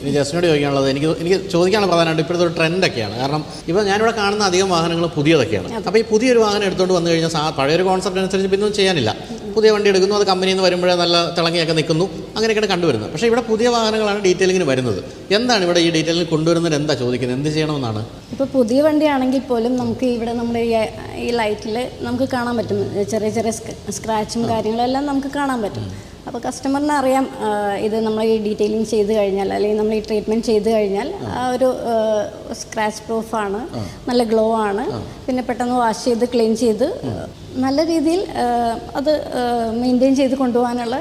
ഇനി ജസ്റ്റിനോട് ചോദിക്കാനുള്ളത് എനിക്ക് ചോദിക്കാനുള്ള പ്രധാനമായിട്ട് ഇപ്പോഴത്തെ ഒരു ട്രെൻഡൊക്കെയാണ്. കാരണം ഇപ്പോൾ ഞാനിവിടെ കാണുന്ന അധികം വാഹനങ്ങൾ പുതിയതൊക്കെയാണ്. അപ്പോൾ ഈ പുതിയൊരു വാഹനം എടുത്തുകൊണ്ട് വന്നു കഴിഞ്ഞാൽ പഴയൊരു കോൺസെപ്റ്റ് അനുസരിച്ച് പിന്നെ ഒന്നും ചെയ്യാനില്ല. പുതിയ വണ്ടി എടുക്കുന്നു, അത് കമ്പനിയിൽ നിന്ന് വരുമ്പോഴേ നല്ല തിളങ്ങിയൊക്കെ നിൽക്കുന്നു, അങ്ങനെയൊക്കെയാണ് കണ്ടുവരുന്നത്. പക്ഷേ ഇവിടെ പുതിയ വാഹനങ്ങളാണ് ഡീറ്റെയിലിങ്ങിന് വരുന്നത്. എന്താണ് ഇവിടെ ഈ ഡീറ്റെയിലിംഗ് കൊണ്ടുവരുന്നത്? എന്താ ചോദിക്കുന്നത്? എന്ത് ചെയ്യണമെന്നാണ്? ഇപ്പോൾ പുതിയ വണ്ടിയാണെങ്കിൽ പോലും നമുക്ക് ഇവിടെ നമ്മുടെ ഈ ലൈറ്റിൽ നമുക്ക് കാണാൻ പറ്റും, ചെറിയ ചെറിയ സ്ക്രാച്ചും കാര്യങ്ങളെല്ലാം നമുക്ക് കാണാൻ പറ്റും. അപ്പോൾ കസ്റ്റമറിന് അറിയാം ഇത് നമ്മൾ ഈ ഡീറ്റെയിലിംഗ് ചെയ്ത് കഴിഞ്ഞാൽ, അല്ലെങ്കിൽ നമ്മൾ ഈ ട്രീറ്റ്മെൻറ്റ് ചെയ്ത് കഴിഞ്ഞാൽ ആ ഒരു സ്ക്രാച്ച് പ്രൂഫാണ്, നല്ല ഗ്ലോ ആണ്, പിന്നെ പെട്ടെന്ന് വാഷ് ചെയ്ത് ക്ലീൻ ചെയ്ത് നല്ല രീതിയിൽ അത് മെയിൻറ്റെയിൻ ചെയ്ത് കൊണ്ടുപോകാനുള്ള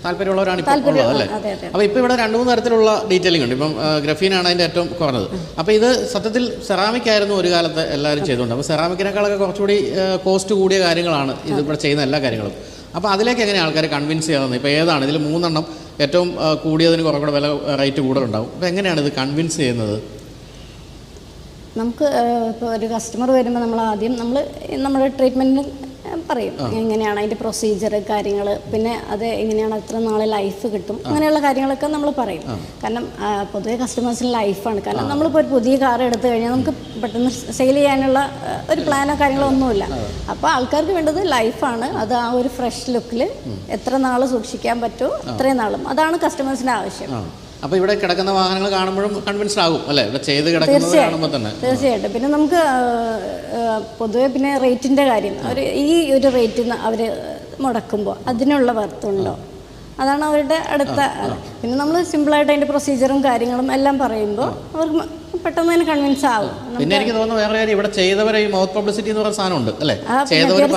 താല്പര്യമുള്ളവരാണ് ഇപ്പോൾ ഉള്ളത് അല്ലേ? അപ്പോൾ ഇപ്പോൾ ഇവിടെ 2-3 തരത്തിലുള്ള ഡീറ്റെയിലിംഗ് ഉണ്ട്. ഇപ്പം ഗ്രഫീനാണ് അതിൻ്റെ ഏറ്റവും കുറഞ്ഞത്. അപ്പോൾ ഇത് സത്യത്തിൽ സെറാമിക് ആയിരുന്നു ഒരു കാലത്ത് എല്ലാവരും ചെയ്തുകൊണ്ട്. അപ്പോൾ സെറാമിക്കിനേക്കാളൊക്കെ കുറച്ചുകൂടി കോസ്റ്റ് കൂടിയ കാര്യങ്ങളാണ് ഇതിവിടെ ചെയ്യുന്ന എല്ലാ കാര്യങ്ങളും. അപ്പോൾ അതിലേക്ക് എങ്ങനെ ആൾക്കാർ കൺവിൻസ് ചെയ്യാവുന്നത്? ഇപ്പോൾ ഏതാണ് ഇതിൽ 3 എണ്ണം ഏറ്റവും കൂടിയതിന് കുറച്ചുകൂടെ വില റേറ്റ് കൂടുതലുണ്ടാവും. അപ്പോൾ എങ്ങനെയാണ് ഇത് കൺവിൻസ് ചെയ്യുന്നത്? നമുക്ക് ഇപ്പോൾ ഒരു കസ്റ്റമർ വരുമ്പോൾ നമ്മൾ ആദ്യം നമ്മുടെ ട്രീറ്റ്മെൻറ്റിന് പറയും എങ്ങനെയാണ് അതിൻ്റെ പ്രൊസീജിയർ കാര്യങ്ങൾ, പിന്നെ അത് എങ്ങനെയാണ് എത്ര നാളെ ലൈഫ് കിട്ടും, അങ്ങനെയുള്ള കാര്യങ്ങളൊക്കെ നമ്മൾ പറയും. കാരണം പൊതുവെ കസ്റ്റമേഴ്സിന് ലൈഫാണ്. കാരണം നമ്മളിപ്പോൾ ഒരു പുതിയ കാർ എടുത്തു കഴിഞ്ഞാൽ നമുക്ക് പെട്ടെന്ന് സെയിൽ ചെയ്യാനുള്ള ഒരു പ്ലാനോ കാര്യങ്ങളോ ഒന്നുമില്ല. അപ്പോൾ ആൾക്കാർക്ക് വേണ്ടത് ലൈഫാണ്. അത് ആ ഒരു ഫ്രഷ് ലുക്കിൽ എത്ര നാൾ സൂക്ഷിക്കാൻ പറ്റുമോ അത്രയും നാളും, അതാണ് കസ്റ്റമേഴ്സിൻ്റെ ആവശ്യം. അപ്പോൾ ഇവിടെ കിടക്കുന്ന വാഹനങ്ങൾ കാണുമ്പോഴും കൺവിൻസ്ഡ് ആകും അല്ലേ? ഇവിടെ ചെയ്ത് കിടക്കുന്നത് കാണുമ്പോൾ തന്നെ തീർച്ചയായിട്ടും. പിന്നെ നമുക്ക് പൊതുവെ പിന്നെ റേറ്റിൻ്റെ കാര്യം, ഈ ഒരു റേറ്റ് അവർ മുടക്കുമ്പോൾ അതിനുള്ള വർത്തുണ്ടോ, അതാണ് അവരുടെ അടുത്ത. പിന്നെ നമ്മൾ സിമ്പിളായിട്ട് അതിൻ്റെ പ്രൊസീജിയറും കാര്യങ്ങളും എല്ലാം പറയുമ്പോൾ അവർക്ക് പെട്ടെന്ന് തന്നെ കൺവിൻസ് ആവും. പിന്നെ എനിക്ക് തോന്നുന്നു വേറെ കാര്യം, ഇവിടെ ചെയ്തവരെ ഈ മൗത്ത് പബ്ലിസിറ്റി എന്ന് പറയുന്ന സാധനം ഉണ്ട് അല്ലേ? ചെയ്തവർ